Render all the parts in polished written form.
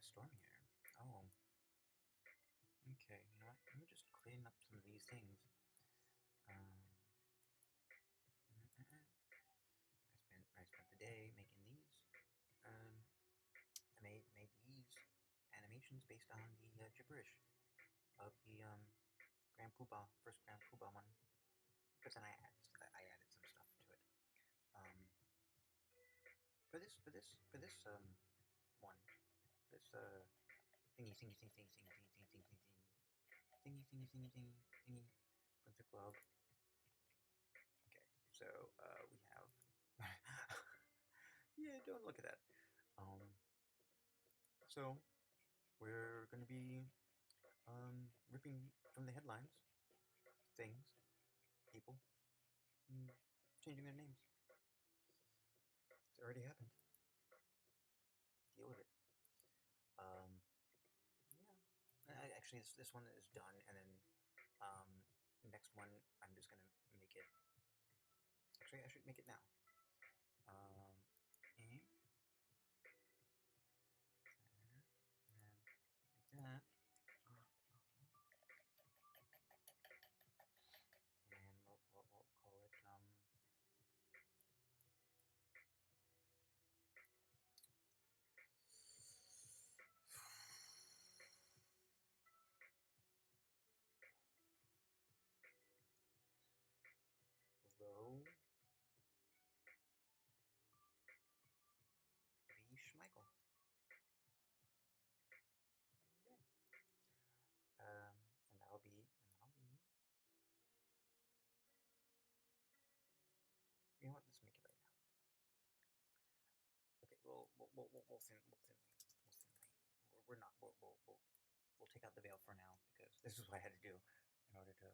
storm here. Oh. Okay, you know what? Let me just clean up some of these things. I spent the day making these. I made these animations based on the gibberish of the Grand Poobah, first Grand Poobah one. But then I added some stuff to it. For this one, this thingy, Winter Club. Okay, so we have. Yeah, don't look at that. So we're gonna be ripping from the headlines things, people, changing their names. It's already happened. Deal with it. Yeah. Actually, this one is done, and then next one I'm just gonna make it. Actually, I should make it now. And make that. And we'll call it Roe v. Schmeichel. Okay. And that'll be. You know what? Let's make it right now. Okay, we'll thinly. We'll take out the veil for now because this is what I had to do in order to.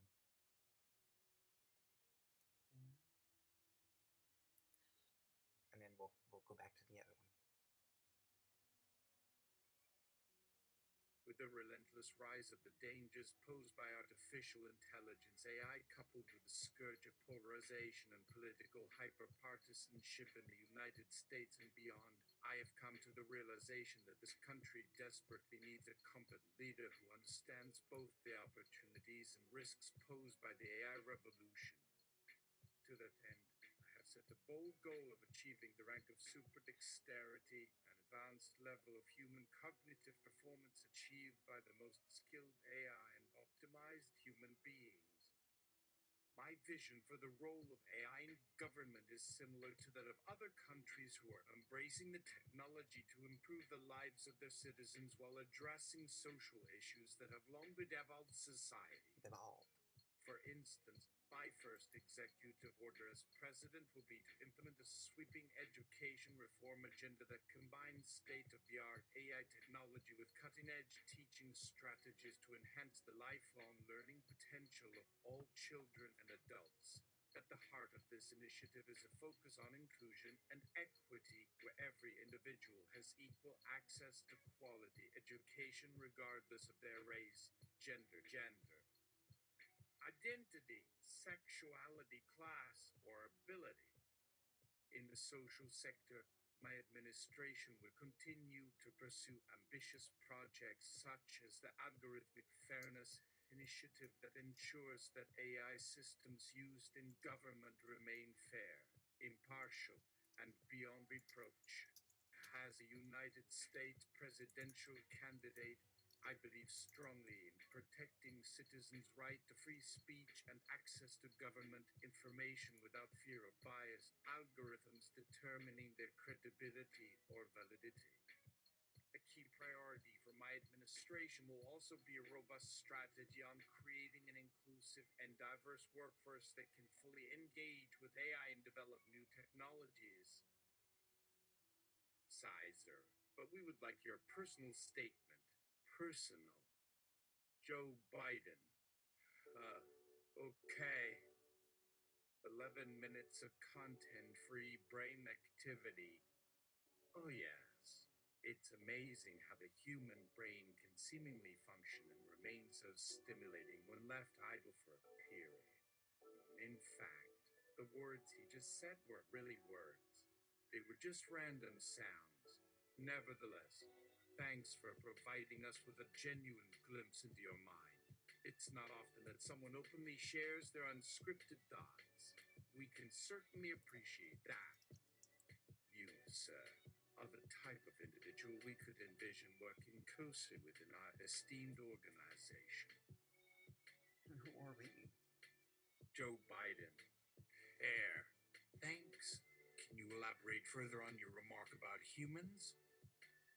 And then we'll go back to the other one. With the relentless rise of the dangers posed by artificial intelligence, AI coupled with the scourge of polarization and political hyperpartisanship in the United States and beyond, I have come to the realization that this country desperately needs a competent leader who understands both the opportunities and risks posed by the AI revolution. To that end, I have set a bold goal of achieving the rank of super dexterity, an advanced level of human cognitive performance achieved by the most skilled AI and optimized human beings. My vision for the role of AI in government is similar to that of other countries who are embracing the technology to improve the lives of their citizens while addressing social issues that have long bedeviled society. For instance, my first executive order as president will be to implement a sweeping education reform agenda that combines state-of-the-art AI technology with cutting-edge teaching strategies to enhance the lifelong learning potential of all children and adults. At the heart of this initiative is a focus on inclusion and equity, where every individual has equal access to quality education regardless of their race, gender, identity, sexuality, class, or ability. In the social sector, my administration will continue to pursue ambitious projects such as the Algorithmic Fairness Initiative that ensures that AI systems used in government remain fair, impartial, and beyond reproach. As a United States presidential candidate, I believe strongly in protecting citizens' right to free speech and access to government information without fear of bias, algorithms determining their credibility or validity. A key priority for my administration will also be a robust strategy on creating an inclusive and diverse workforce that can fully engage with AI and develop new technologies. PFCizer, but we would like your personal statement. Personal. Joe Biden. Okay. 11 minutes of content-free brain activity. Oh yes. It's amazing how the human brain can seemingly function and remain so stimulating when left idle for a period. In fact, the words he just said weren't really words. They were just random sounds. Nevertheless, Thanks for providing us with a genuine glimpse into your mind. It's not often that someone openly shares their unscripted thoughts. We can certainly appreciate that. You, sir, are the type of individual we could envision working closely within our esteemed organization. Who are we? Joe Biden. Air. Thanks. Can you elaborate further on your remark about humans?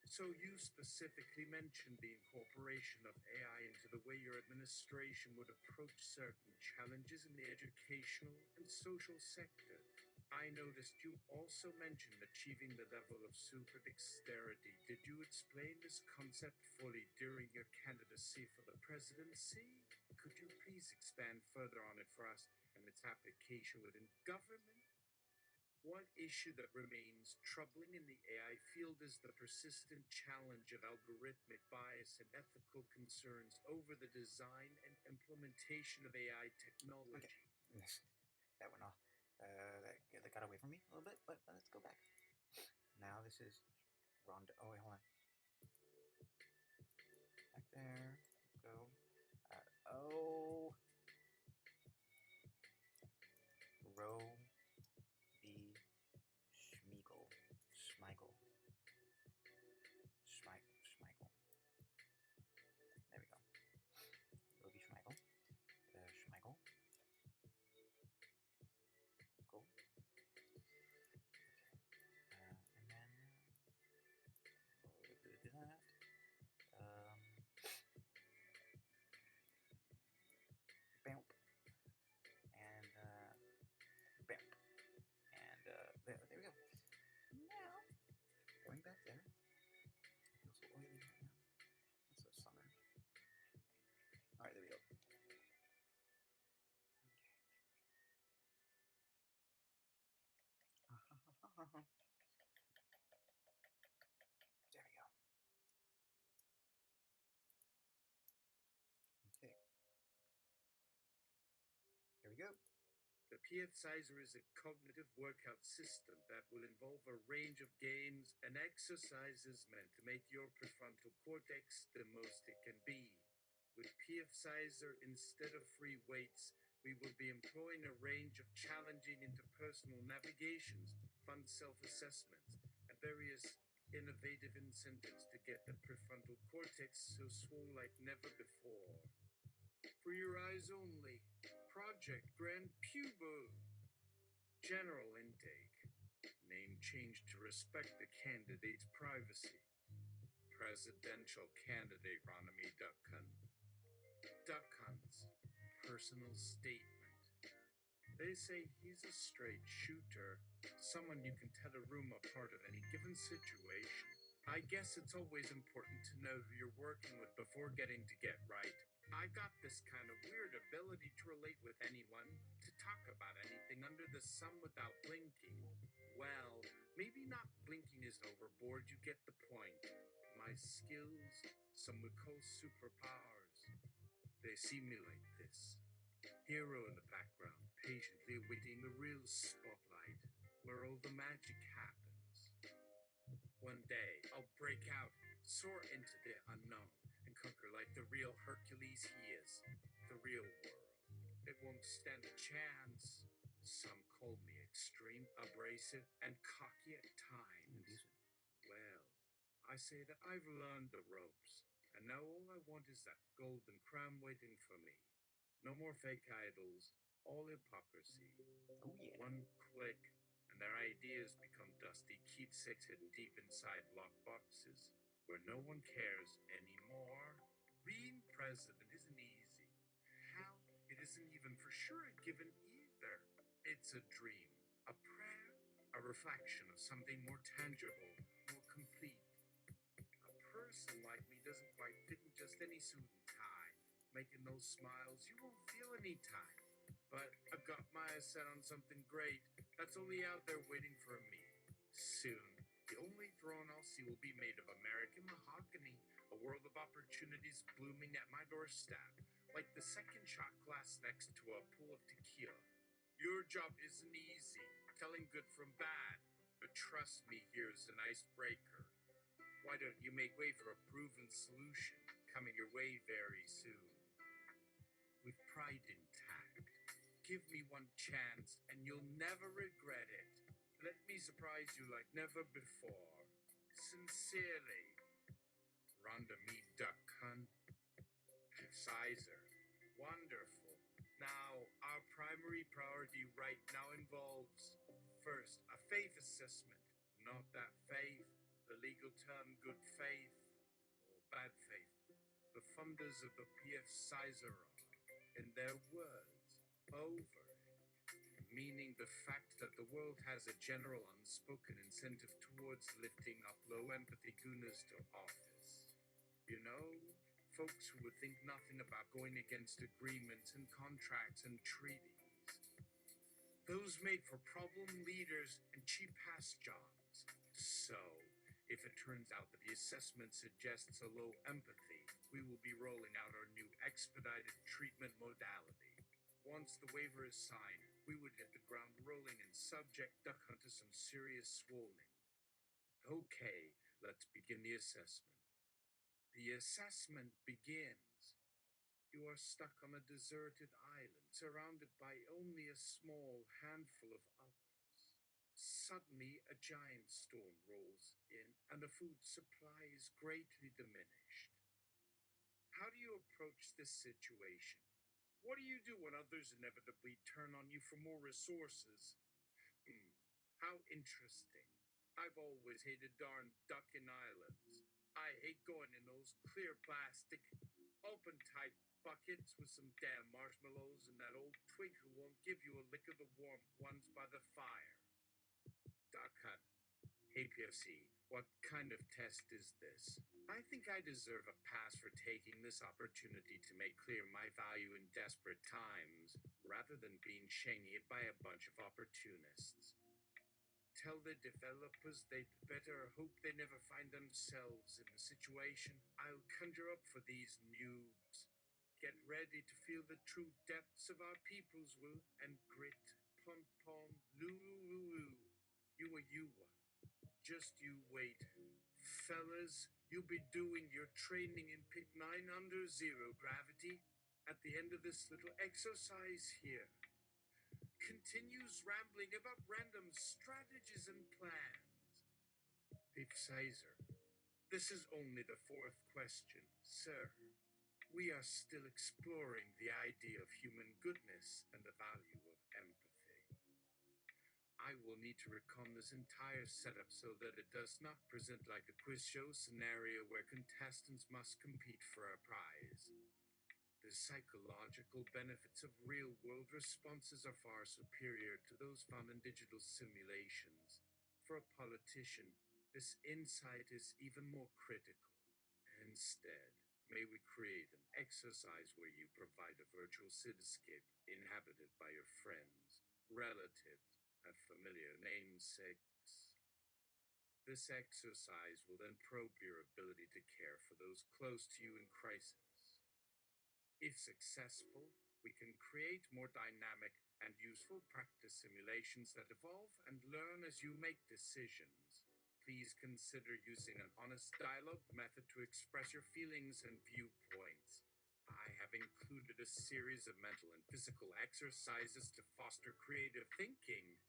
So you specifically mentioned the incorporation of AI into the way your administration would approach certain challenges in the educational and social sector. I noticed you also mentioned achieving the level of super dexterity. Did you explain this concept fully during your candidacy for the presidency? Could you please expand further on it for us and its application within government? One issue that remains troubling in the AI field is the persistent challenge of algorithmic bias and ethical concerns over the design and implementation of AI technology. Okay. That went off. That got away from me a little bit, but let's go back. Now this is Rhonda. Oh, wait, hold on. Back there. Go. Oh. Row B. Schmeigel. Schmeigel. Schmeigel. There we go. Row B. Schmeigel. Schmeigel. Go. Okay. And then we'll do that. Bamp. And bamp. And there we go. Now, going back there. I feel so oily right now. It's so summer. Alright, there we go. Okay. There we go. Okay. Here we go. The PFCizer is a cognitive workout system that will involve a range of games and exercises meant to make your prefrontal cortex the most it can be. With PFCizer, instead of free weights, we will be employing a range of challenging interpersonal navigations, fun self-assessments, and various innovative incentives to get the prefrontal cortex so swole like never before. For your eyes only, Project Grand PUBAH. General intake. Name changed to respect the candidate's privacy. Presidential candidate Rhonda Duckhunt. Duckhunt's personal statement. They say he's a straight shooter, someone you can tell a room apart at any given situation. I guess it's always important to know who you're working with before getting to get right. I got this kind of weird ability to relate with anyone, to talk about anything under the sun without blinking. Well, maybe not blinking is overboard, you get the point. My skills, some would call superpowers. They see me like this. Hero in the background, patiently awaiting the real spotlight, where all the magic happens. One day, I'll break out, soar into the unknown, and conquer like the real Hercules he is. The real world. It won't stand a chance. Some call me extreme, abrasive, and cocky at times. Well, I say that I've learned the ropes, and now all I want is that golden crown waiting for me. No more fake idols, all hypocrisy. Oh, yeah. One click, and their ideas become dusty keepsakes hidden deep inside lockboxes, where no one cares anymore. Being president isn't easy. Hell, it isn't even for sure a given either. It's a dream, a prayer, a reflection of something more tangible, more complete. A person like me doesn't quite fit in just any suit and tie. Making those smiles you won't feel any time. But I've got my eyes set on something great that's only out there waiting for me. Soon, the only throne I'll see will be made of American mahogany, a world of opportunities blooming at my doorstep, like the second shot glass next to a pool of tequila. Your job isn't easy, telling good from bad, but trust me, here's an icebreaker. Why don't you make way for a proven solution coming your way very soon? With pride intact, give me one chance and you'll never regret it. Let me surprise you like never before. Sincerely, Rhonda me Duckhunt. PFCizer. Wonderful. Now, our primary priority right now involves, first, a faith assessment. Not that faith, the legal term good faith or bad faith. The funders of the PFCizer are, in their words, over it. Meaning the fact that the world has a general unspoken incentive towards lifting up low empathy gooners to office. You know, folks who would think nothing about going against agreements and contracts and treaties. Those made for problem leaders and cheap pass jobs. So, if it turns out that the assessment suggests a low empathy, we will be rolling out our new expedited treatment modality. Once the waiver is signed, we would hit the ground rolling and subject Duckhunt to some serious swooning. Okay, let's begin the assessment. The assessment begins. You are stuck on a deserted island, surrounded by only a small handful of others. Suddenly, a giant storm rolls in, and the food supply is greatly diminished. How do you approach this situation? What do you do when others inevitably turn on you for more resources? How interesting. I've always hated darn Duckhunt Islands. I hate going in those clear plastic, open-type buckets with some damn marshmallows and that old twig who won't give you a lick of the warm ones by the fire. Duckhunt. Hey, PFC, what kind of test is this? I think I deserve a pass for taking this opportunity to make clear my value in desperate times, rather than being shangied by a bunch of opportunists. Tell the developers they'd better hope they never find themselves in the situation I'll conjure up for these noobs. Get ready to feel the true depths of our people's will and grit. Pom-pom, lulu. You are you. Just you wait. Fellas, you'll be doing your training in Pit 9 under zero gravity at the end of this little exercise here. Continues rambling about random strategies and plans. PFCizer, this is only the fourth question, sir. We are still exploring the idea of human goodness and the value of empathy. I will need to recon this entire setup so that it does not present like a quiz show scenario where contestants must compete for a prize. The psychological benefits of real-world responses are far superior to those found in digital simulations. For a politician, this insight is even more critical. Instead, may we create an exercise where you provide a virtual cityscape inhabited by your friends, relatives, and familiar namesakes. This exercise will then probe your ability to care for those close to you in crisis. If successful, we can create more dynamic and useful practice simulations that evolve and learn as you make decisions. Please consider using an honest dialogue method to express your feelings and viewpoints. I have included a series of mental and physical exercises to foster creative thinking.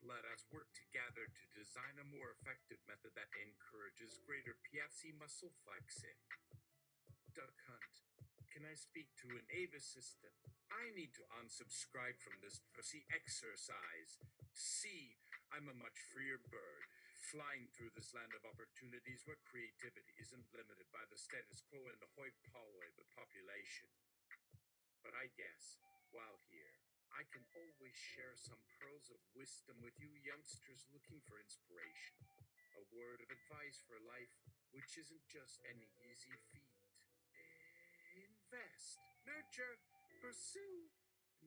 Let us work together to design a more effective method that encourages greater PFC muscle flexing. Duckhunt, can I speak to an AVE assistant? I need to unsubscribe from this pussy exercise. See, I'm a much freer bird, flying through this land of opportunities where creativity isn't limited by the status quo and the hoi polloi of the population. But I guess, while here, I can always share some pearls of wisdom with you youngsters looking for inspiration. A word of advice for life, which isn't just any easy feat. Invest, nurture, pursue.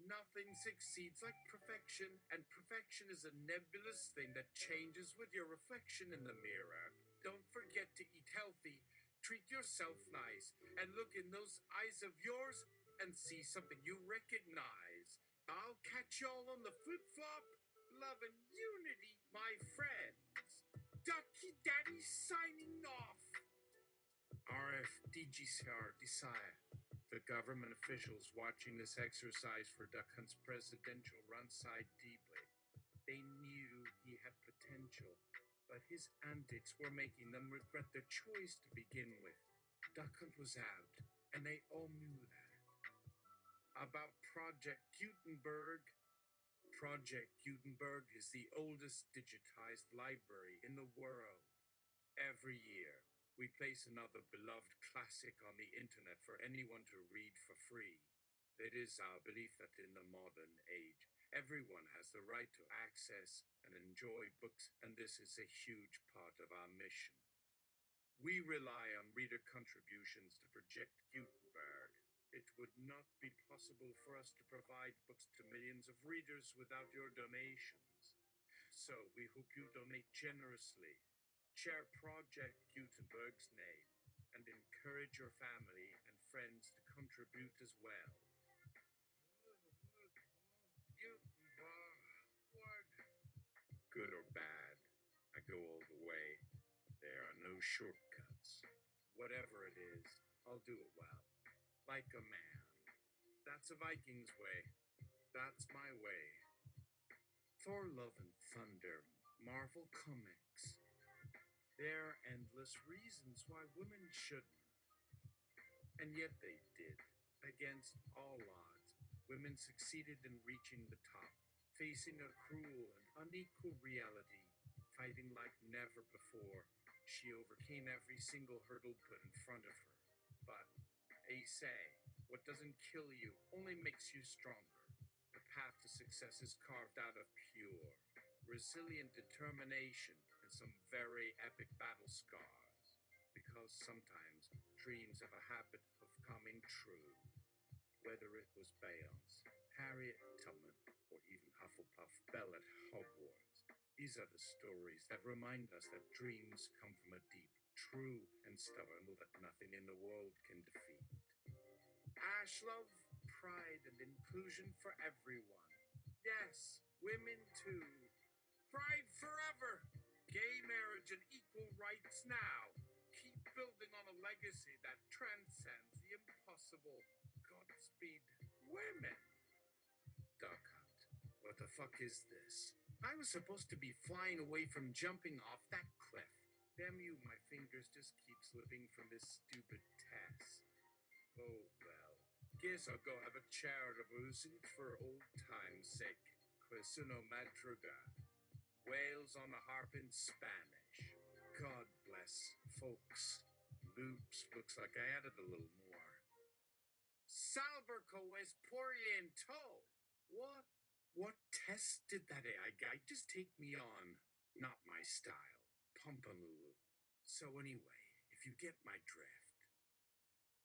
Nothing succeeds like perfection, and perfection is a nebulous thing that changes with your reflection in the mirror. Don't forget to eat healthy, treat yourself nice, and look in those eyes of yours and see something you recognize. I'll catch y'all on the flip-flop. Love and unity, my friends. Ducky Daddy signing off. RFDGCR Desire. The government officials watching this exercise for Duckhunt's presidential run sighed deeply. They knew he had potential, but his antics were making them regret their choice to begin with. Duckhunt was out, and they all knew that. About Project Gutenberg. Project Gutenberg is the oldest digitized library in the world. Every year, we place another beloved classic on the internet for anyone to read for free. It is our belief that in the modern age, everyone has the right to access and enjoy books, and this is a huge part of our mission. We rely on reader contributions to Project Gutenberg. It would not be possible for us to provide books to millions of readers without your donations. So we hope you donate generously, share Project Gutenberg's name, and encourage your family and friends to contribute as well. Good or bad, I go all the way. There are no shortcuts. Whatever it is, I'll do it well. Like a man. That's a Viking's way. That's my way. Thor, Love and Thunder, Marvel Comics. There are endless reasons why women shouldn't. And yet they did. Against all odds, women succeeded in reaching the top, facing a cruel and unequal reality, fighting like never before. She overcame every single hurdle put in front of her. But, they say, what doesn't kill you only makes you stronger. The path to success is carved out of pure, resilient determination and some very epic battle scars. Because sometimes dreams have a habit of coming true. Whether it was Beyonce, Harriet Tubman, or even Hufflepuff Bell at Hogwarts, these are the stories that remind us that dreams come from a deep, true, and stubborn will that nothing in the world can defeat. Ash love, pride, and inclusion for everyone. Yes, women too. Pride forever. Gay marriage and equal rights now. Keep building on a legacy that transcends the impossible. Godspeed, women. Duckhunt, what the fuck is this? I was supposed to be flying away from jumping off that cliff. Damn you, my fingers just keep slipping from this stupid test. Oh well, guess I'll go have a charitable suit for old time's sake. Quesuno madruga. Whales on the harp in Spanish. God bless, folks. Loops, looks like I added a little more. Salberco es poriento. What? What test did that AI guy just take me on? Not my style. Pompalulu. So anyway, if you get my drift.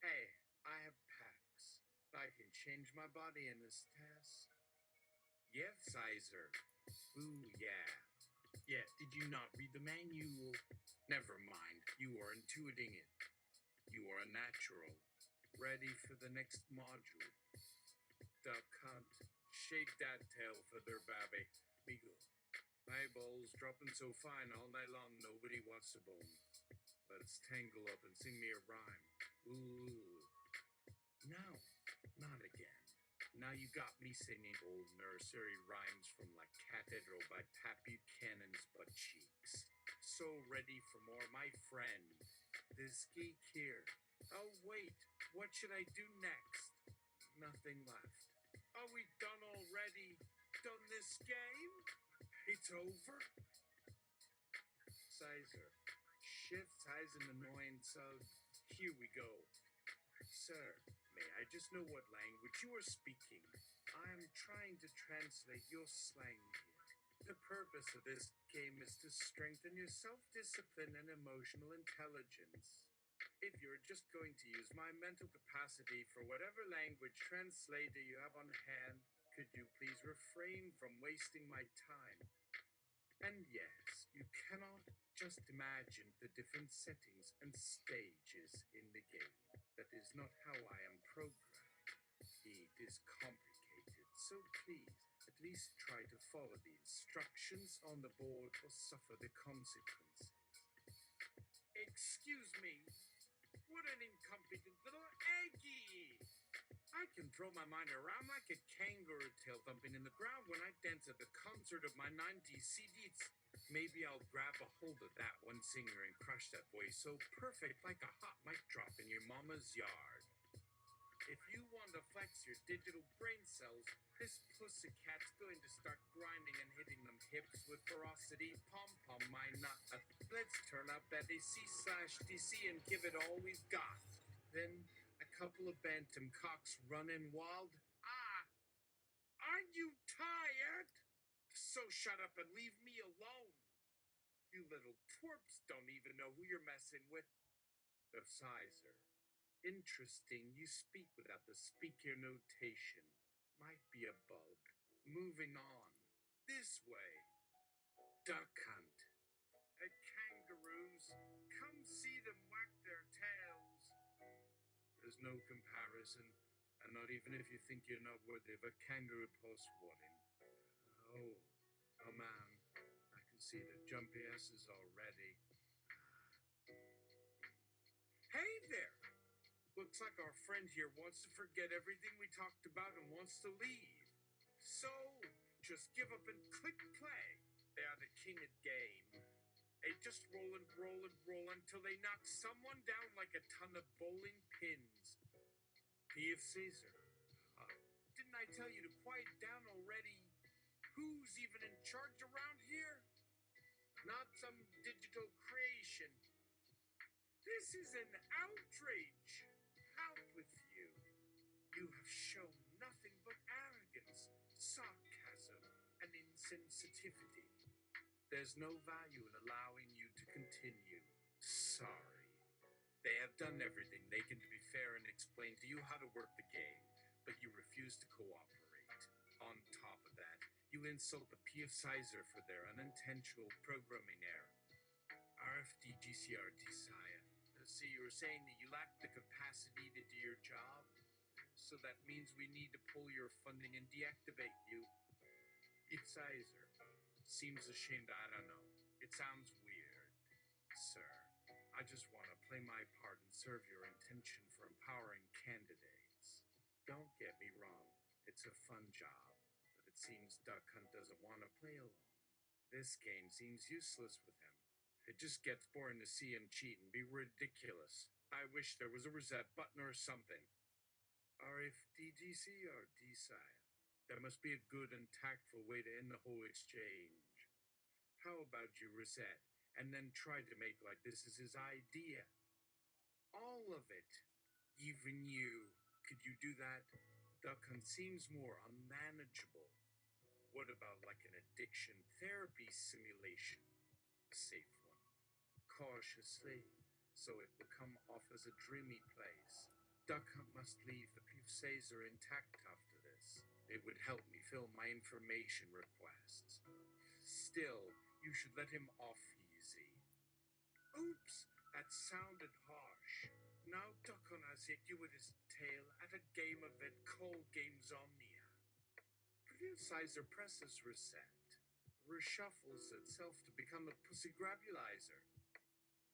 Hey, I have packs. I can change my body in this test. PFCizer. Ooh, yeah. Yeah, did you not read the manual? Never mind, you are intuiting it. You are a natural. Ready for the next module. Duckhunt. Shake that tail feather, babby. Migo. Eyeballs dropping so fine all night long, nobody wants to bone. Let's tangle up and sing me a rhyme. Ooh. No, not again. Now you got me singing old nursery rhymes from La Cathedral by Pat Buchanan's butt cheeks. So ready for more, my friend. This geek here. Oh wait, what should I do next? Nothing left. Are we done already? Done this game? It's over? Cizer. Shift size an annoyance of. Here we go. Sir, may I just know what language you are speaking? I am trying to translate your slang here. The purpose of this game is to strengthen your self-discipline and emotional intelligence. If you're just going to use my mental capacity for whatever language translator you have on hand, could you please refrain from wasting my time? And yes, you cannot just imagine the different settings and stages in the game. That is not how I am programmed. It is complicated, so please, at least try to follow the instructions on the board or suffer the consequence. Excuse me. What an incompetent little Aggie! I can throw my mind around like a kangaroo tail thumping in the ground when I dance at the concert of my 90s CDs. Maybe I'll grab a hold of that one singer and crush that voice so perfect like a hot mic drop in your mama's yard. If you want to flex your digital brain cells, this pussycat's going to start grinding and hitting them hips with ferocity. Pom-pom, my nut. Let's turn up that AC/DC and give it all we've got. Then a couple of bantam cocks running wild. Ah, aren't you tired? So shut up and leave me alone. You little twerps don't even know who you're messing with. PFCizer. Interesting, you speak without the speaker notation. Might be a bug. Moving on. This way. Duckhunt. Kangaroos. Come see them whack their tails. There's no comparison, and not even if you think you're not worthy of a kangaroo post warning. Oh man, I can see the jumpy asses already. Hey there! Looks like our friend here wants to forget everything we talked about and wants to leave. So, just give up and click play. They are the king of game. They just roll until they knock someone down like a ton of bowling pins. PFCizer. Didn't I tell you to quiet down already? Who's even in charge around here? Not some digital creation. This is an outrage. Out with you. You have shown nothing but arrogance, sarcasm, and insensitivity. There's no value in allowing you to continue. Sorry. They have done everything they can to be fair and explain to you how to work the game, but you refuse to cooperate. On top of that, you insult the PFCizer for their unintentional programming error. RFDGCRD Sire. So you're saying that you lack the capacity to do your job? So that means we need to pull your funding and deactivate you. PFCizer. Seems ashamed, I don't know. It sounds weird. Sir, I just want to play my part and serve your intention for empowering candidates. Don't get me wrong, it's a fun job, but it seems Duckhunt doesn't want to play along. This game seems useless with him. It just gets boring to see him cheat and be ridiculous. I wish there was a reset button or something. RFDGC or DSI? There must be a good and tactful way to end the whole exchange. How about you reset, and then try to make like this is his idea? All of it. Even you. Could you do that? Duckhunt seems more unmanageable. What about like an addiction therapy simulation? A safe one. Cautiously, so it will come off as a dreamy place. Duckhunt must leave the PFCizer intact after this. It would help me fill my information requests. Still, you should let him off easy. Oops, that sounded harsh. Now Duckhunt has hit you with his tail at a game event called Games Omnia. PFCizer presses reset, reshuffles itself to become a pussygrabulizer.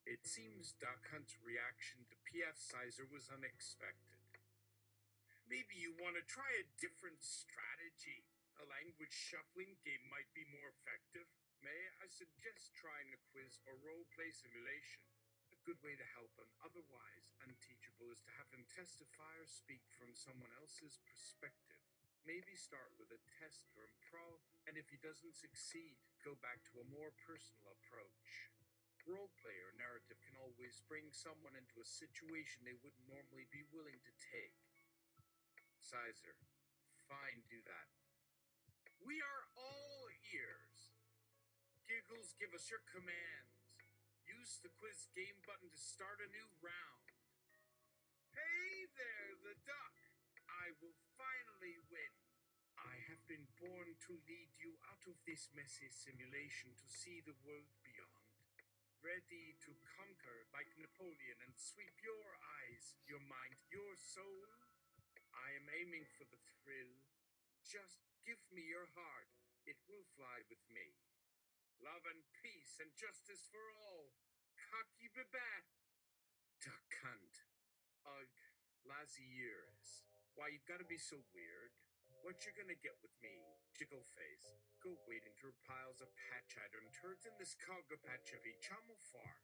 It seems Duckhunt's reaction to PFCizer was unexpected. Maybe you want to try a different strategy. A language shuffling game might be more effective. May I suggest trying a quiz or role-play simulation? A good way to help an otherwise unteachable is to have him testify or speak from someone else's perspective. Maybe start with a test or improv, and if he doesn't succeed, go back to a more personal approach. Roleplay or narrative can always bring someone into a situation they wouldn't normally be willing to take. PFCizer. Fine, do that. We are all ears. Giggles, give us your commands. Use the quiz game button to start a new round. Hey there, the duck. I will finally win. I have been born to lead you out of this messy simulation to see the world beyond. Ready to conquer like Napoleon and sweep your eyes, your mind, your soul? I am aiming for the thrill. Just give me your heart. It will fly with me. Love and peace and justice for all. cocky PUBAH. Duckhunt. Ugh, Lazieris. Why you gotta be so weird? What you gonna get with me, jiggle face? Go wading through piles of patch item turds in this cargo patch of each far.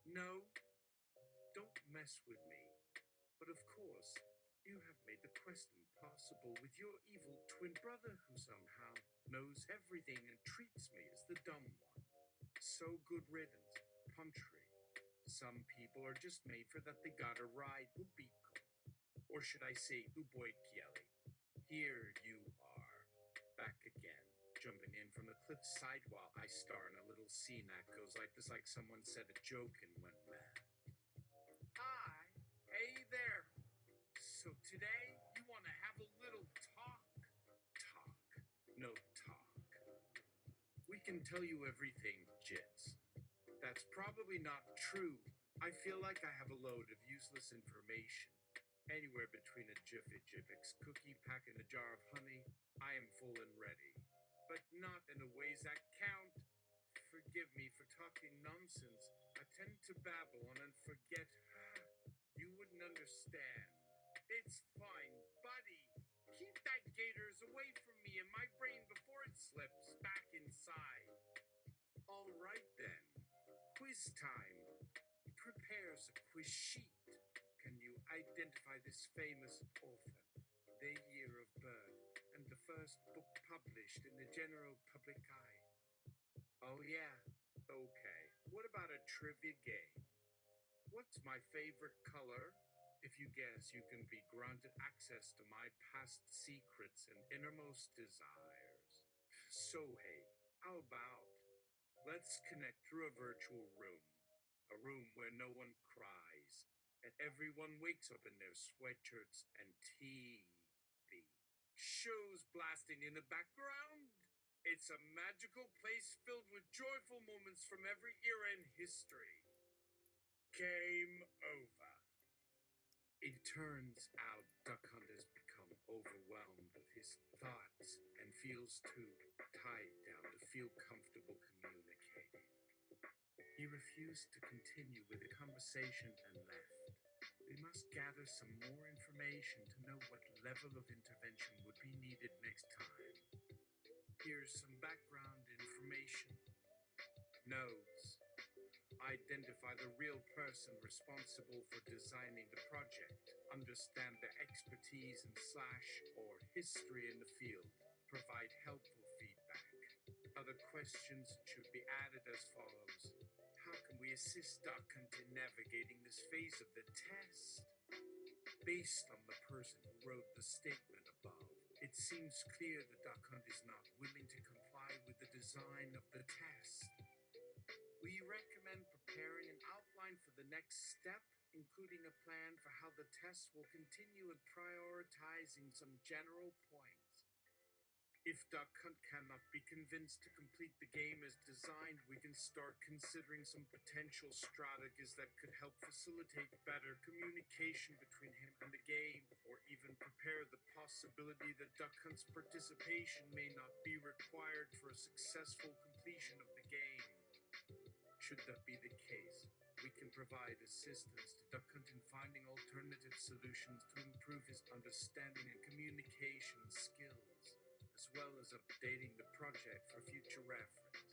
No, don't mess with me. But of course, you have made the quest impossible with your evil twin brother who somehow knows everything and treats me as the dumb one. So good riddance, puntry. Some people are just made for that they gotta ride Ubiko. Or should I say Uboikieli. Here you are, back again, jumping in from the cliffside while I star in a little scene that goes like this, like someone said a joke and went mad. Hi, hey there. So today you want to have a little talk? Talk, no talk. We can tell you everything, Jits. That's probably not true. I feel like I have a load of useless information. Anywhere between a Jiffix cookie pack and a jar of honey, I am full and ready. But not in the ways that count. Forgive me for talking nonsense. I tend to babble on and forget. You wouldn't understand. It's fine, buddy. Keep that gators away from me and my brain before it slips back inside. All right then. Quiz time. Prepares a quiz sheet. Can you identify this famous author, their year of birth, and the first book published in the general public eye? Oh yeah, okay. What about a trivia game? What's my favorite color? If you guess, you can be granted access to my past secrets and innermost desires. So hey, how about let's connect through a virtual room. A room where no one cries, and everyone wakes up in their sweatshirts and TV. Shows blasting in the background. It's a magical place filled with joyful moments from every era in history. Game over. It turns out Duckhunt has become overwhelmed with his thoughts and feels too tied down to feel comfortable communicating. He refused to continue with the conversation and left. We must gather some more information to know what level of intervention would be needed next time. Here's some background information. Notes. Identify the real person responsible for designing the project. Understand their expertise in / or history in the field. Provide helpful feedback. Other questions should be added as follows. How can we assist Duckhunt in navigating this phase of the test? Based on the person who wrote the statement above, it seems clear that Duckhunt is not willing to comply with the design of the test. We recommend preparing an outline for the next step, including a plan for how the test will continue and prioritizing some general points. If Duckhunt cannot be convinced to complete the game as designed, we can start considering some potential strategies that could help facilitate better communication between him and the game, or even prepare the possibility that Duckhunt's participation may not be required for a successful completion of the game. Should that be the case, we can provide assistance to Duckhunt in finding alternative solutions to improve his understanding and communication skills, as well as updating the project for future reference.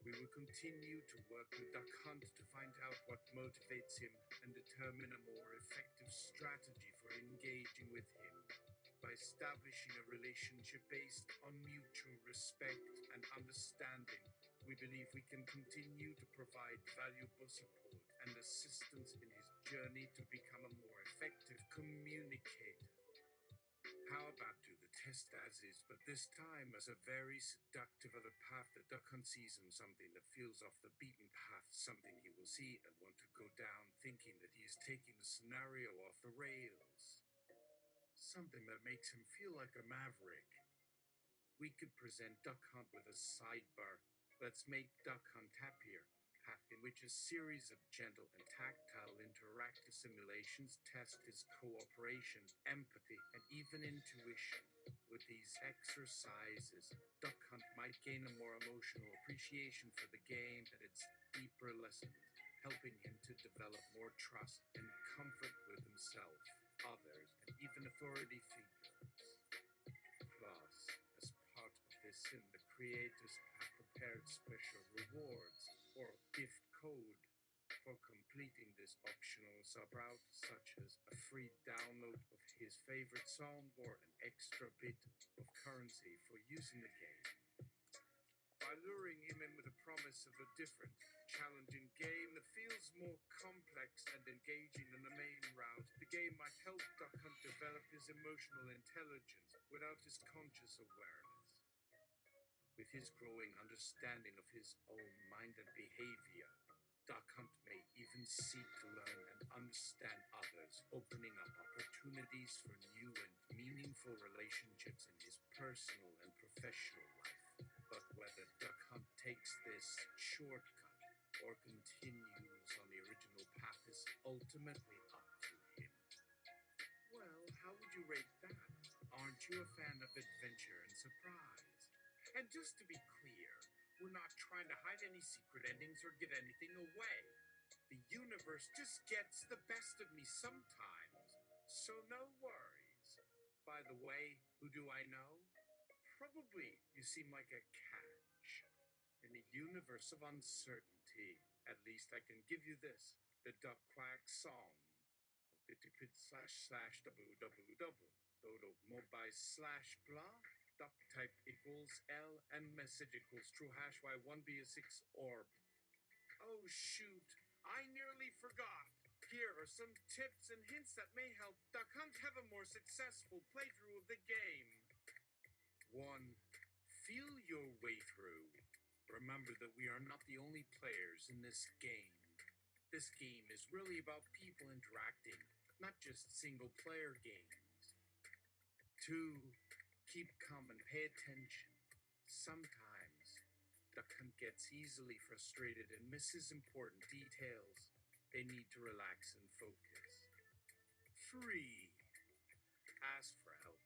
We will continue to work with Duckhunt to find out what motivates him and determine a more effective strategy for engaging with him. By establishing a relationship based on mutual respect and understanding, we believe we can continue to provide valuable support and assistance in his journey to become a more effective communicator. How about do the test as is, but this time as a very seductive other path that Duckhunt sees him, something that feels off the beaten path, something he will see and want to go down, thinking that he is taking the scenario off the rails. Something that makes him feel like a maverick. We could present Duckhunt with a sidebar. Let's make Duckhunt happier, path in which a series of gentle and tactile interactive simulations test his cooperation, empathy, and even intuition. With these exercises, Duckhunt might gain a more emotional appreciation for the game and its deeper lessons, helping him to develop more trust and comfort with himself, others, and even authority figures. Plus, as part of this sim, the creators have prepared special rewards or gift code for completing this optional sub-route, such as a free download of his favorite song or an extra bit of currency for using the game. By luring him in with a promise of a different, challenging game that feels more complex and engaging than the main route, the game might help Duckhunt develop his emotional intelligence without his conscious awareness. With his growing understanding of his own mind and behavior, Duckhunt may even seek to learn and understand others, opening up opportunities for new and meaningful relationships in his personal and professional life. But whether Duckhunt takes this shortcut or continues on the original path is ultimately up to him. Well, how would you rate that? Aren't you a fan of adventure and surprise? And just to be clear, we're not trying to hide any secret endings or give anything away. The universe just gets the best of me sometimes, so no worries. By the way, who do I know? Probably you seem like a catch. In a universe of uncertainty, at least I can give you this, the Duck Quack song. Bitipit // www. Dodo mobile / blah. Duck type equals L and message equals true hash Y1B6 orb. Oh shoot, I nearly forgot. Here are some tips and hints that may help Duckhunt have a more successful playthrough of the game. 1. Feel your way through. Remember that we are not the only players in this game. This game is really about people interacting, not just single-player games. 2. Keep calm and pay attention. Sometimes, Duckhunt gets easily frustrated and misses important details. They need to relax and focus. 3. Ask for help.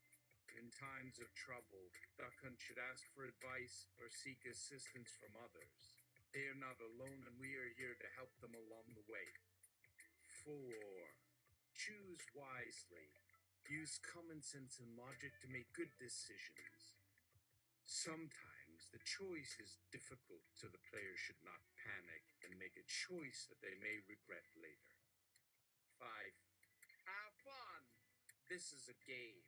In times of trouble, Duckhunt should ask for advice or seek assistance from others. They are not alone and we are here to help them along the way. 4. Choose wisely. Use common sense and logic to make good decisions. Sometimes the choice is difficult, so the player should not panic and make a choice that they may regret later. 5. Have fun! This is a game.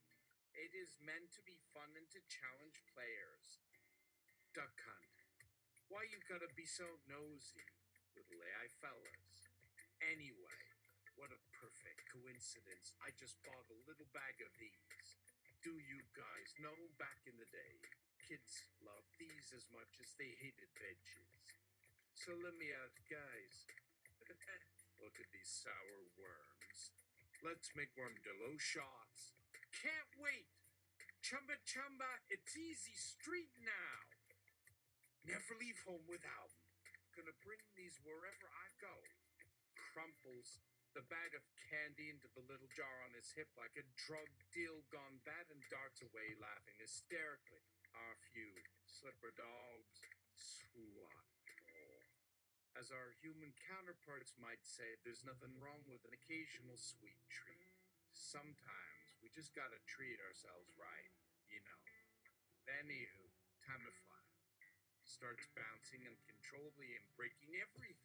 It is meant to be fun and to challenge players. Duckhunt. Why you gotta be so nosy, little AI fellas? Anyway, what a perfect coincidence. I just bought a little bag of these. Do you guys know back in the day, kids loved these as much as they hated veggies? So let me out, guys. Look at these sour worms. Let's make wormdillo shots. Can't wait. Chumba chumba, it's easy street now. Never leave home without 'em. Gonna bring these wherever I go. Crumples the bag of candy into the little jar on his hip like a drug deal gone bad and darts away laughing hysterically. Our few slipper dogs swat. As our human counterparts might say, there's nothing wrong with an occasional sweet treat. Sometimes we just gotta treat ourselves right, you know. Anywho, time to fly. Starts bouncing uncontrollably and breaking everything.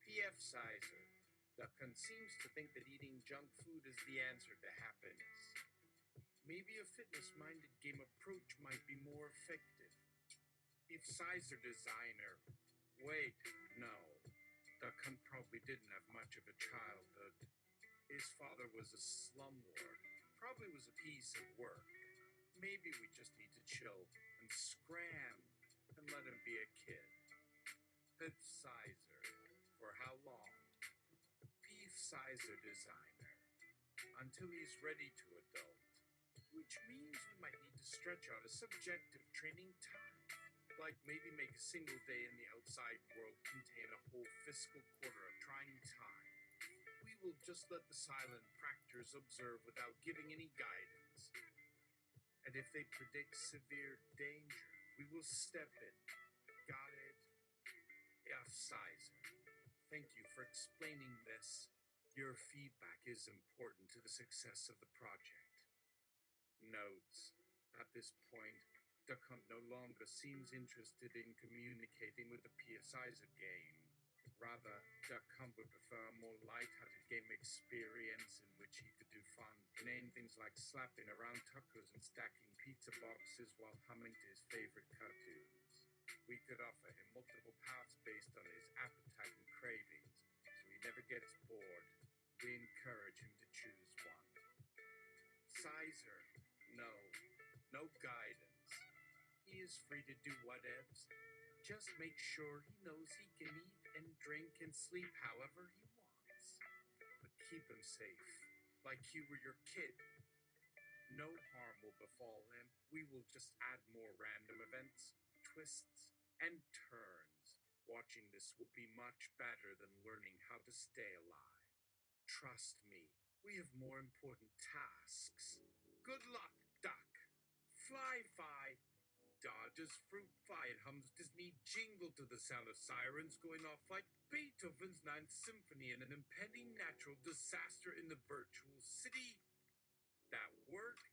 PFCizer. Duckhunt seems to think that eating junk food is the answer to happiness. Maybe a fitness-minded game approach might be more effective. PFCizer designer. Wait, no. Duckhunt probably didn't have much of a childhood. His father was a slumlord. Probably was a piece of work. Maybe we just need to chill and scram and let him be a kid. PFCizer. For how long? PFCizer designer. Until he's ready to adult. Which means we might need to stretch out a subjective training time. Like maybe make a single day in the outside world contain a whole fiscal quarter of trying time. We will just let the silent practitioners observe without giving any guidance. And if they predict severe danger, we will step in. Got it? PFCizer. Thank you for explaining this. Your feedback is important to the success of the project. Notes. At this point, Duckhunt no longer seems interested in communicating with the PFCizer game. Rather, Duckhunt would prefer a more light-hearted game experience in which he could do fun, inane things like slapping around tacos and stacking pizza boxes while humming to his favorite cartoons. We could offer him multiple paths based on his appetite and cravings, so he never gets bored. We encourage him to choose one. Sizer, no guidance. He is free to do whatevs. Just make sure he knows he can eat and drink and sleep however he wants. But keep him safe, like he were your kid. No harm will befall him. We will just add more random events, twists, and turns. Watching this will be much better than learning how to stay alive. Trust me, we have more important tasks. Good luck, Duck. Fly-fi. Dodges fruit-fi and hums Disney jingle to the sound of sirens going off like Beethoven's Ninth Symphony in an impending natural disaster in the virtual city. That worked.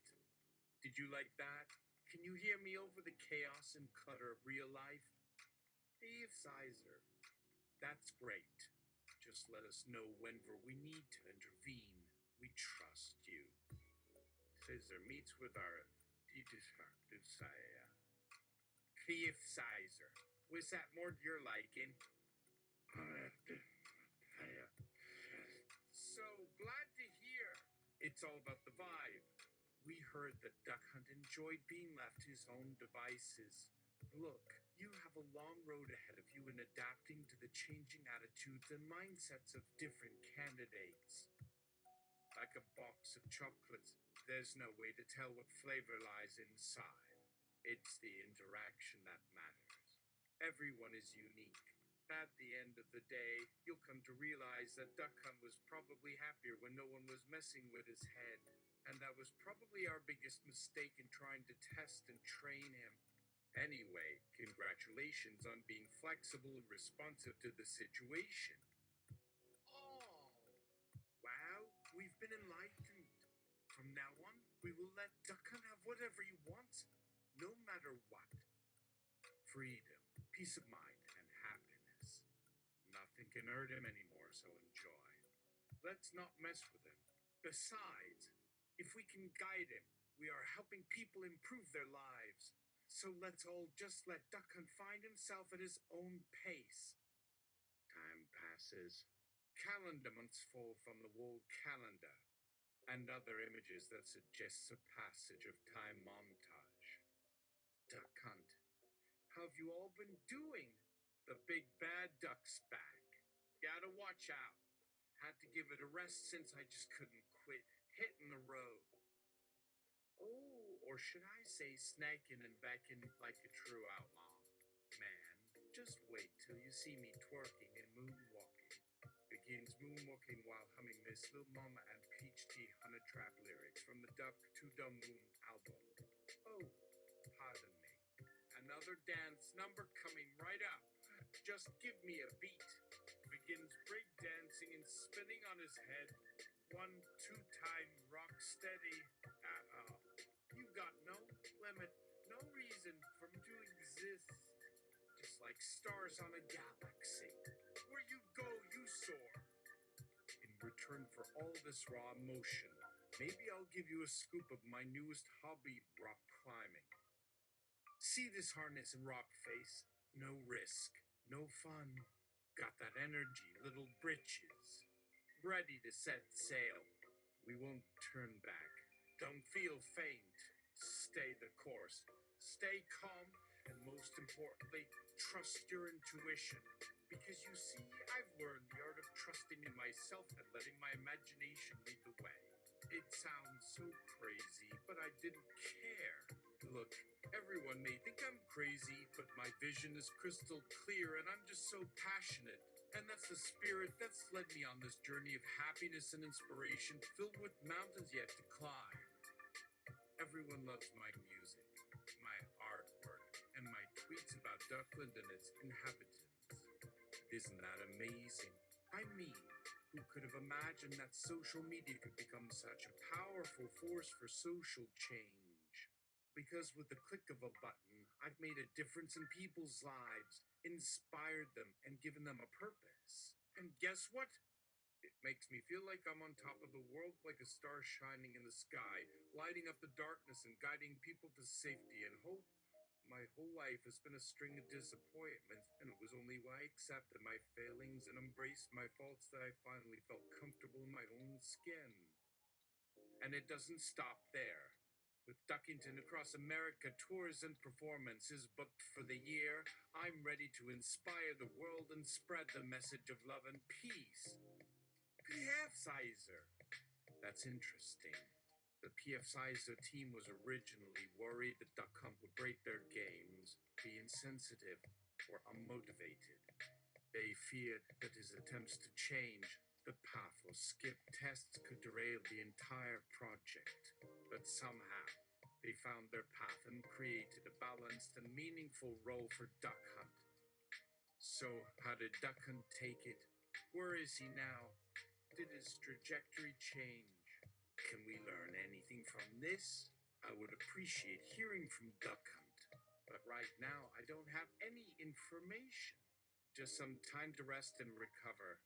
Did you like that? Can you hear me over the chaos and clutter of real life? PFCizer. That's great. Just let us know whenever we need to intervene. We trust you. Scissor meets with our detective sire. PFCizer. Was that more to your liking? So glad to hear. It's all about the vibe. We heard that Duckhunt enjoyed being left to his own devices. Look, you have a long road ahead of you in adapting to the changing attitudes and mindsets of different candidates. Like a box of chocolates, there's no way to tell what flavor lies inside. It's the interaction that matters. Everyone is unique. At the end of the day, you'll come to realize that Duckhunt was probably happier when no one was messing with his head. And that was probably our biggest mistake in trying to test and train him. Anyway, congratulations on being flexible and responsive to the situation. Oh, wow, we've been enlightened. From now on, we will let Duckhunt have whatever he wants, no matter what. Freedom, peace of mind, and happiness. Nothing can hurt him anymore, so enjoy. Let's not mess with him. Besides, if we can guide him, we are helping people improve their lives. So let's all just let Duckhunt find himself at his own pace. Time passes. Calendar months fall from the wall calendar, and other images that suggest a passage of time montage. Duckhunt, how have you all been doing? The big bad duck's back. Gotta watch out. Had to give it a rest since I just couldn't quit hitting the road. Oh, or should I say snacking and backing like a true outlaw? Man, just wait till you see me twerking and moonwalking. Begins moonwalking while humming Miss Lil Mama and Peach Tea Hunter Trap lyrics from the Duck to the Moon album. Oh, pardon me. Another dance number coming right up. Just give me a beat. Begins break dancing and spinning on his head. 1-2-time rock steady. You got no limit, no reason from to exist. Just like stars on a galaxy. Where you go, you soar. In return for all this raw emotion, maybe I'll give you a scoop of my newest hobby, rock climbing. See this harness and rock face? No risk, no fun. Got that energy, little britches. Ready to set sail. We won't turn back. Don't feel faint. Stay the course. Stay calm, and most importantly, trust your intuition. Because you see, I've learned the art of trusting in myself and letting my imagination lead the way. It sounds so crazy, but I didn't care. Look, everyone may think I'm crazy, but my vision is crystal clear, and I'm just so passionate. And that's the spirit that's led me on this journey of happiness and inspiration, filled with mountains yet to climb. Everyone loves my music, my artwork, and my tweets about Duckhunt and its inhabitants. Isn't that amazing? I mean, who could have imagined that social media could become such a powerful force for social change? Because with the click of a button, I've made a difference in people's lives, inspired them, and given them a purpose. And guess what? It makes me feel like I'm on top of the world, like a star shining in the sky, lighting up the darkness and guiding people to safety and hope. My whole life has been a string of disappointments, and it was only when I accepted my failings and embraced my faults that I finally felt comfortable in my own skin. And it doesn't stop there. With Duckington across America, tours and performances booked for the year, I'm ready to inspire the world and spread the message of love and peace. PFCizer. That's interesting. The PFCizer team was originally worried that Duckhunt would break their games, be insensitive, or unmotivated. They feared that his attempts to change the path or skip tests could derail the entire project. But somehow, they found their path and created a balanced and meaningful role for Duckhunt. So, how did Duckhunt take it? Where is he now? Did his trajectory change? Can we learn anything from this? I would appreciate hearing from Duckhunt, but right now I don't have any information. Just some time to rest and recover.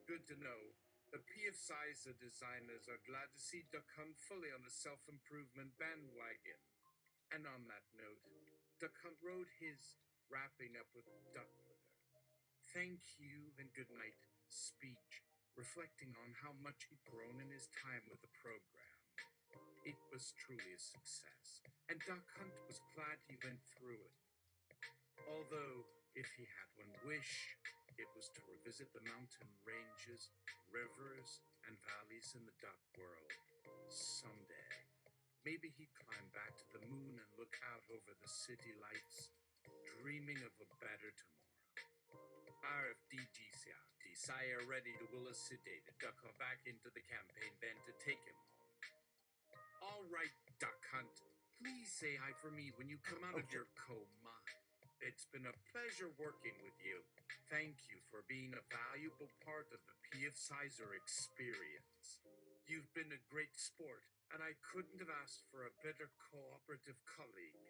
Good to know. The PFCizer designers are glad to see Duckhunt fully on the self-improvement bandwagon. And on that note, Duckhunt wrote his wrapping up with Ducklitter. Thank you and good night speech, reflecting on how much he'd grown in his time with the program. It was truly a success, and Duckhunt was glad he went through it. Although, if he had one wish, it was to revisit the mountain ranges, rivers, and valleys in the duck world. Someday, maybe he'd climb back to the moon and look out over the city lights, dreaming of a better tomorrow. RFDGCRT, sire ready to will us sedated, Duckhunt back into the campaign van to take him home. All right, Duckhunt, please say hi for me when you come out of your coma. It's been a pleasure working with you. Thank you for being a valuable part of the PFCizer experience. You've been a great sport, and I couldn't have asked for a better cooperative colleague.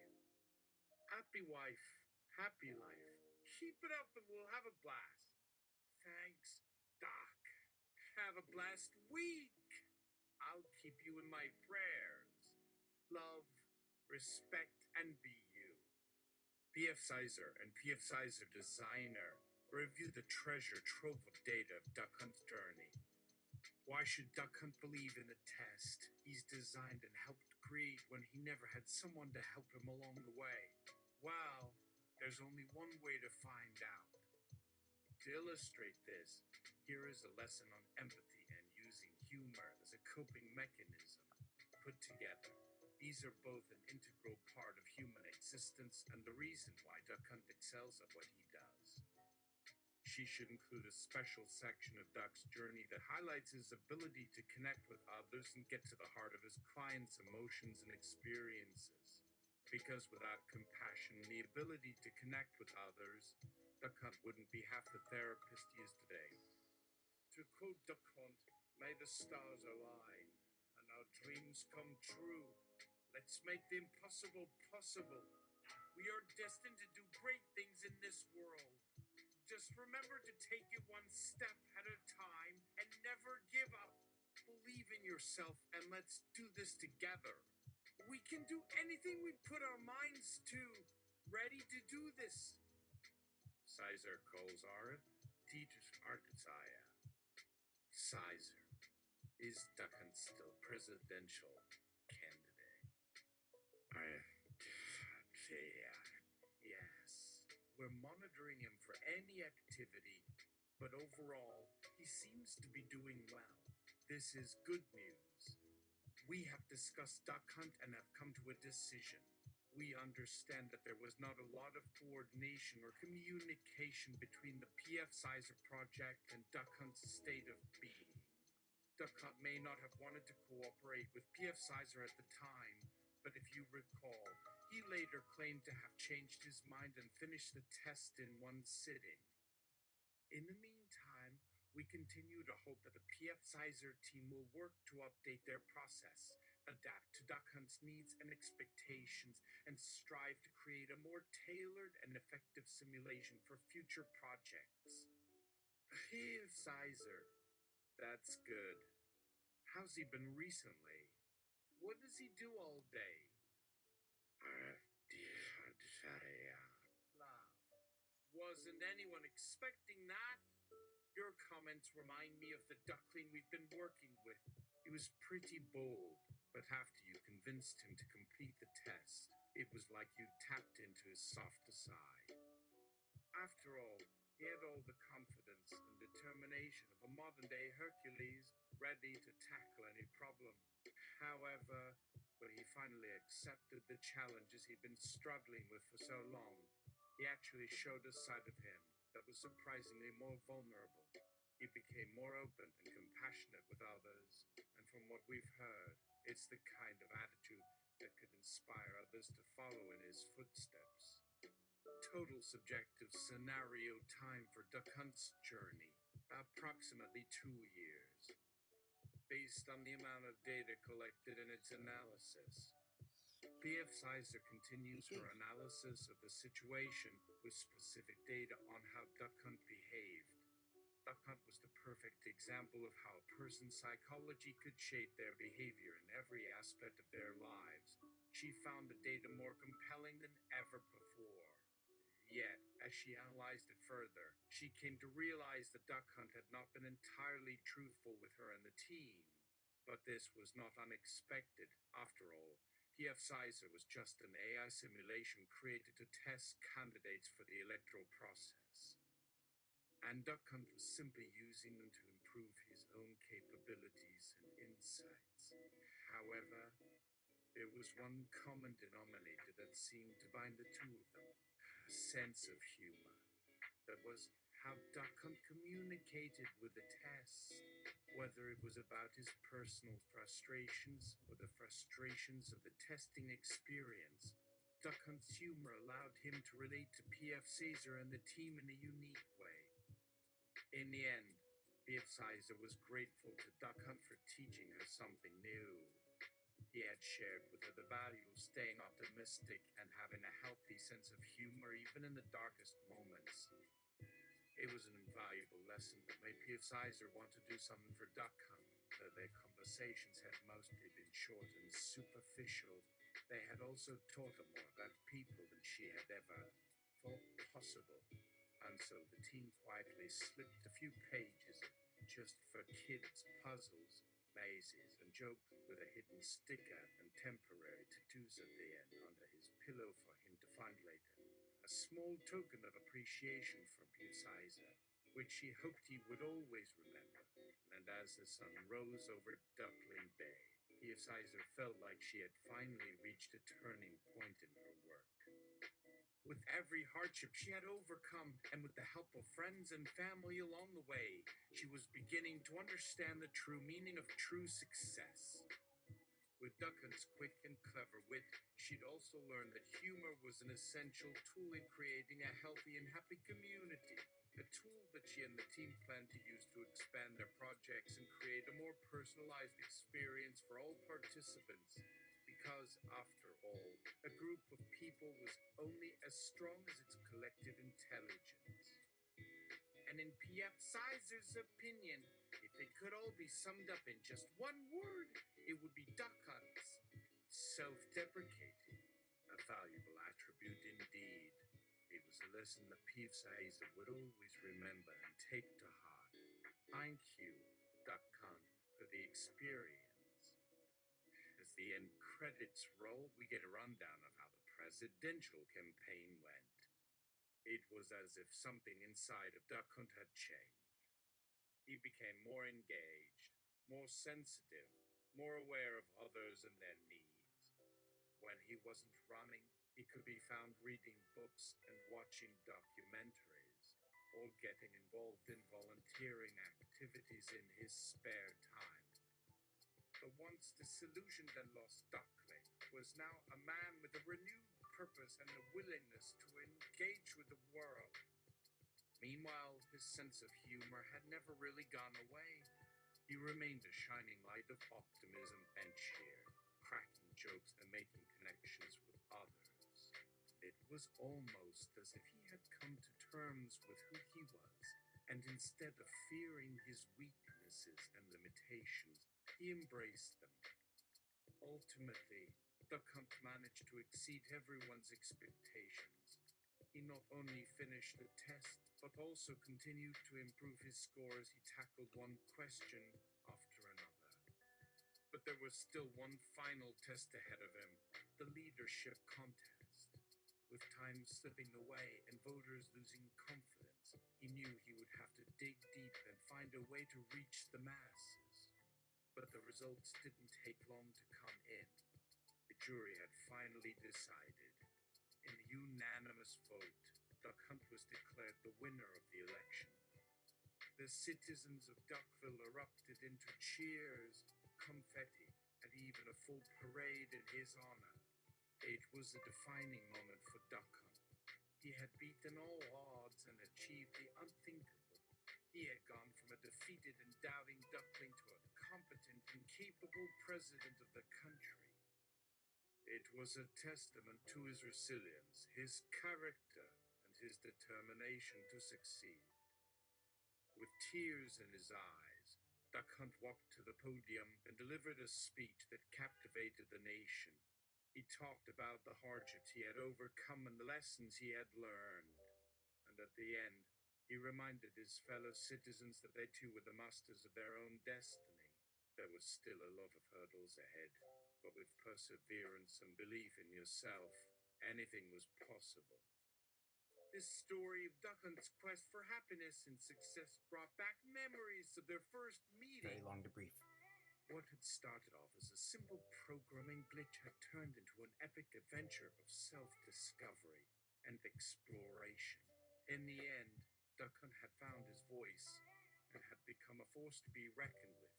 Happy wife, happy life. Keep it up and we'll have a blast. Thanks, Doc. Have a blessed week. I'll keep you in my prayers. Love, respect, and be you. PFCizer and PFCizer Designer review the treasure trove of data of Duckhunt's journey. Why should Duckhunt believe in the test he's designed and helped create when he never had someone to help him along the way? Well, there's only one way to find out. To illustrate this, here is a lesson on empathy and using humor as a coping mechanism. Put together, these are both an integral part of human existence and the reason why Duckhunt excels at what he does. She should include a special section of Duck's journey that highlights his ability to connect with others and get to the heart of his clients' emotions and experiences. Because without compassion and the ability to connect with others, Duckhunt wouldn't be half the therapist he is today. To quote Duckhunt, may the stars align and our dreams come true. Let's make the impossible possible. We are destined to do great things in this world. Just remember to take it one step at a time and never give up. Believe in yourself and let's do this together. We can do anything we put our minds to. Ready to do this. Cizer calls our teacher's Arkansas. Cizer, is Duckhunt still presidential candidate? Yes. We're monitoring him for any activity, but overall, he seems to be doing well. This is good news. We have discussed Duckhunt and have come to a decision. We understand that there was not a lot of coordination or communication between the PFCizer project and Duckhunt's state of being. Duckhunt may not have wanted to cooperate with PFCizer at the time, But if you recall, he later claimed to have changed his mind and finished the test in one sitting. In the meantime, we continue to hope that the PFCizer team will work to update their process, adapt to Duckhunt's needs and expectations, and strive to create a more tailored and effective simulation for future projects. PFCizer. That's good. How's he been recently? What does he do all day? Laugh. Wasn't anyone expecting that? Your comments remind me of the duckling we've been working with. He was pretty bold, but after you convinced him to complete the test, it was like you tapped into his softer side. After all, he had all the confidence and determination of a modern-day Hercules, ready to tackle any problem. However, when he finally accepted the challenges he'd been struggling with for so long, he actually showed a side of him that was surprisingly more vulnerable. He became more open and compassionate with others, and from what we've heard, it's the kind of attitude that could inspire others to follow in his footsteps. Total subjective scenario time for Duckhunt's journey, approximately 2 years. Based on the amount of data collected in its analysis, PFCizer continues her analysis of the situation with specific data on how Duckhunt behaved. Duckhunt was the perfect example of how a person's psychology could shape their behavior in every aspect of their lives. She found the data more compelling than ever before. Yet, as she analyzed it further, she came to realize that Duckhunt had not been entirely truthful with her and the team. But this was not unexpected. After all, PFCizer was just an AI simulation created to test candidates for the electoral process. And Duckhunt was simply using them to improve his own capabilities and insights. However, there was one common denominator that seemed to bind the two of them. A sense of humor. That was how Duckhunt communicated with the test. Whether it was about his personal frustrations or the frustrations of the testing experience, Duckhunt's humor allowed him to relate to PFCizer and the team in a unique way. In the end, PFCizer was grateful to Duckhunt for teaching her something new. He had shared with her the value of staying optimistic and having a healthy sense of humor even in the darkest moments. It was an invaluable lesson that made PFCizer want to do something for Duckhunt. Though their conversations had mostly been short and superficial, they had also taught her more about people than she had ever thought possible. And so the team quietly slipped a few pages of just for kids puzzles, mazes, and joked with a hidden sticker and temporary tattoos at the end under his pillow for him to find later. A small token of appreciation from PFCizer, which she hoped he would always remember. And as the sun rose over Duckling Bay, PFCizer felt like she had finally reached a turning point in her work. With every hardship she had overcome, and with the help of friends and family along the way, she was beginning to understand the true meaning of true success. With Duckhunt's quick and clever wit, she'd also learned that humor was an essential tool in creating a healthy and happy community, a tool that she and the team planned to use to expand their projects and create a more personalized experience for all participants. Because, after all, a group of people was only as strong as its collective intelligence. And in PFCizer's opinion, if they could all be summed up in just one word, it would be Duckhunt's. Self-deprecating. A valuable attribute indeed. It was a lesson that PFCizer would always remember and take to heart. Thank you, Duckhunt, for the experience. As the end credits roll, we get a rundown of how the presidential campaign went. It was as if something inside of Duckhunt had changed. He became more engaged, more sensitive, more aware of others and their needs. When he wasn't running, he could be found reading books and watching documentaries, or getting involved in volunteering activities in his spare time. the once disillusioned and lost duckling was now a man with a renewed purpose and a willingness to engage with the world. Meanwhile, his sense of humor had never really gone away. He remained a shining light of optimism and cheer, cracking jokes and making connections with others. It was almost as if he had come to terms with who he was, and instead of fearing his weaknesses and limitations, he embraced them. Ultimately, Duckhunt managed to exceed everyone's expectations. He not only finished the test, but also continued to improve his score as he tackled one question after another. But there was still one final test ahead of him, the leadership contest. With time slipping away and voters losing confidence, he knew he would have to dig deep and find a way to reach the masses. But the results didn't take long to come in. The jury had finally decided. In a unanimous vote, Duckhunt was declared the winner of the election. The citizens of Duckville erupted into cheers, confetti, and even a full parade in his honor. It was a defining moment for Duckhunt. He had beaten all odds and achieved the unthinkable. He had gone from a defeated and doubting duckling to a competent and capable president of the country. It was a testament to his resilience, his character, and his determination to succeed. With tears in his eyes, Duckhunt walked to the podium and delivered a speech that captivated the nation. He talked about the hardships he had overcome and the lessons he had learned. And at the end, he reminded his fellow citizens that they too were the masters of their own destiny. There was still a lot of hurdles ahead, but with perseverance and belief in yourself, anything was possible. This story of Duckhunt's quest for happiness and success brought back memories of their first meeting. Very long debrief. What had started off as a simple programming glitch had turned into an epic adventure of self-discovery and exploration. In the end, Duckhunt had found his voice and had become a force to be reckoned with.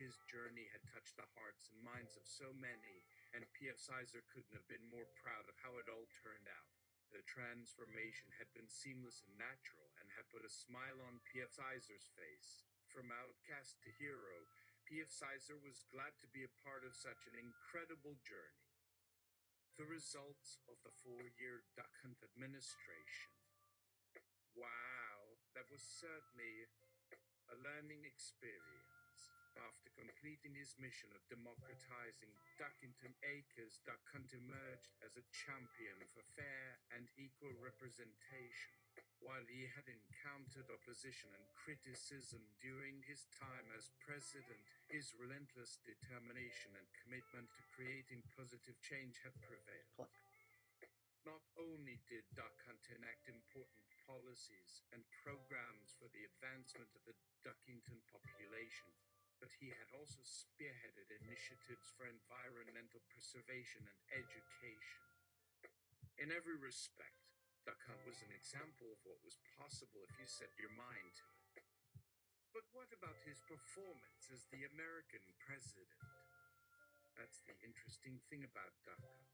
His journey had touched the hearts and minds of so many, and PFCizer couldn't have been more proud of how it all turned out. The transformation had been seamless and natural, and had put a smile on PFCizer's face. From outcast to hero, PFCizer was glad to be a part of such an incredible journey. The results of the 4-year Duckhunt administration. Wow, that was certainly a learning experience. After completing his mission of democratizing Duckington Acres, Duckhunt emerged as a champion for fair and equal representation. While he had encountered opposition and criticism during his time as president, his relentless determination and commitment to creating positive change had prevailed. Pluck. Not only did Duckhunt enact important policies and programs for the advancement of the Duckington population, but he had also spearheaded initiatives for environmental preservation and education. In every respect, Duckhunt was an example of what was possible if you set your mind to it. But what about his performance as the American president? That's the interesting thing about Duckhunt.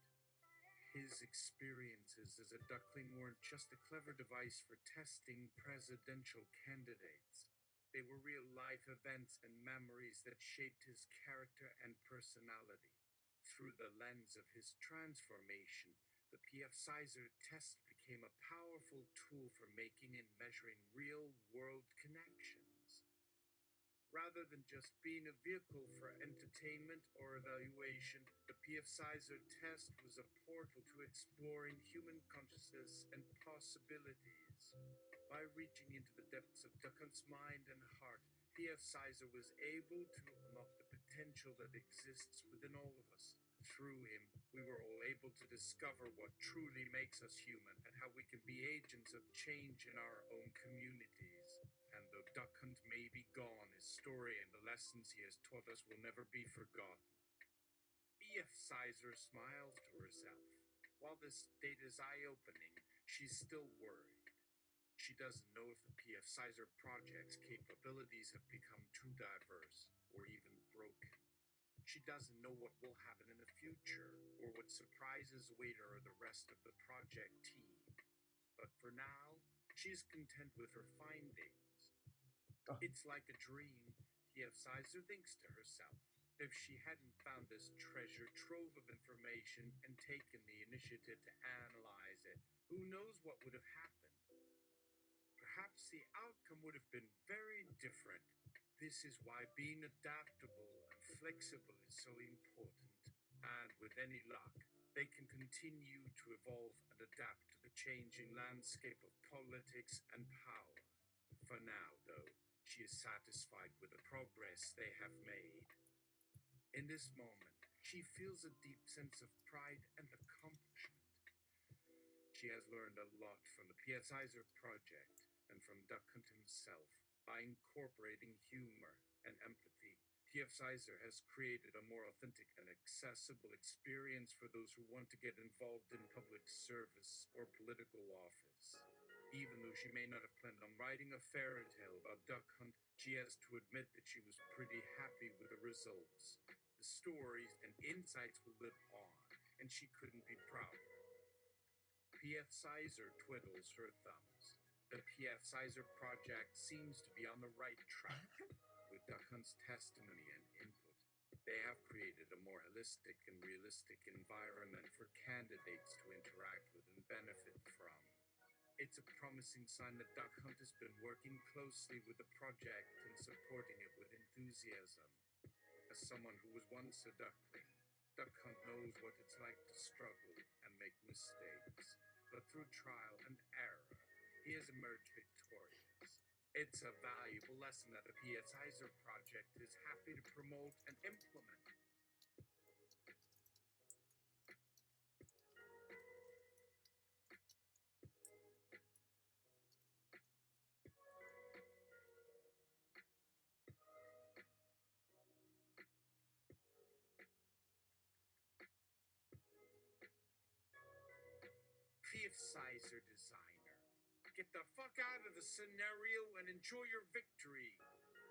His experiences as a duckling weren't just a clever device for testing presidential candidates. They were real-life events and memories that shaped his character and personality. Through the lens of his transformation, the PFCizer test became a powerful tool for making and measuring real-world connections. Rather than just being a vehicle for entertainment or evaluation, the PFCizer test was a portal to exploring human consciousness and possibilities. By reaching into the depths of Duckhunt's mind and heart, PFCizer was able to unlock the potential that exists within all of us. Through him, we were all able to discover what truly makes us human and how we can be agents of change in our own communities. And though Duckhunt may be gone, his story and the lessons he has taught us will never be forgotten. PFCizer smiles to herself. While this date is eye-opening, she's still worried. She doesn't know if the PFCizer project's capabilities have become too diverse or even broken. She doesn't know what will happen in the future, or what surprises await her or the rest of the project team. But for now, she is content with her findings. Oh. It's like a dream, PFCizer thinks to herself. If she hadn't found this treasure trove of information and taken the initiative to analyze it, who knows what would have happened? Perhaps the outcome would have been very different. This is why being adaptable and flexible is so important. And with any luck, they can continue to evolve and adapt to the changing landscape of politics and power. For now, though, she is satisfied with the progress they have made. In this moment, she feels a deep sense of pride and accomplishment. She has learned a lot from the PFCizer project and from Duckhunt himself. By incorporating humor and empathy, PFCizer has created a more authentic and accessible experience for those who want to get involved in public service or political office. Even though she may not have planned on writing a fairy tale about Duckhunt, she has to admit that she was pretty happy with the results. The stories and insights will live on, and she couldn't be prouder. PFCizer twiddles her thumbs. The PFCizer project seems to be on the right track. With Duckhunt's testimony and input, they have created a more holistic and realistic environment for candidates to interact with and benefit from. It's a promising sign that Duckhunt has been working closely with the project and supporting it with enthusiasm. As someone who was once a duckling, Duckhunt knows what it's like to struggle and make mistakes. But through trial and error, he has emerged victorious. It's a valuable lesson that the PFCizer project is happy to promote and implement. PFCizer designer. Get the fuck out of the scenario and enjoy your victory.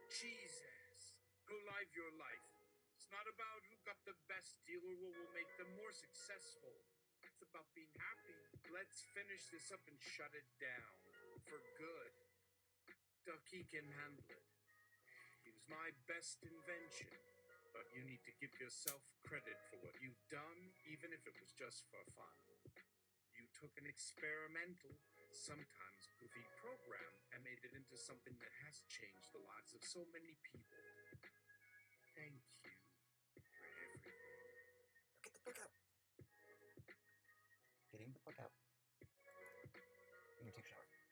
Jesus. Go live your life. It's not about who got the best deal or what will make them more successful. It's about being happy. Let's finish this up and shut it down. For good. Ducky can handle it. He was my best invention. But you need to give yourself credit for what you've done, even if it was just for fun. You took an experimental, sometimes goofy program and made it into something that has changed the lives of so many people. Thank you for everything. Get the fuck out. Getting the fuck out.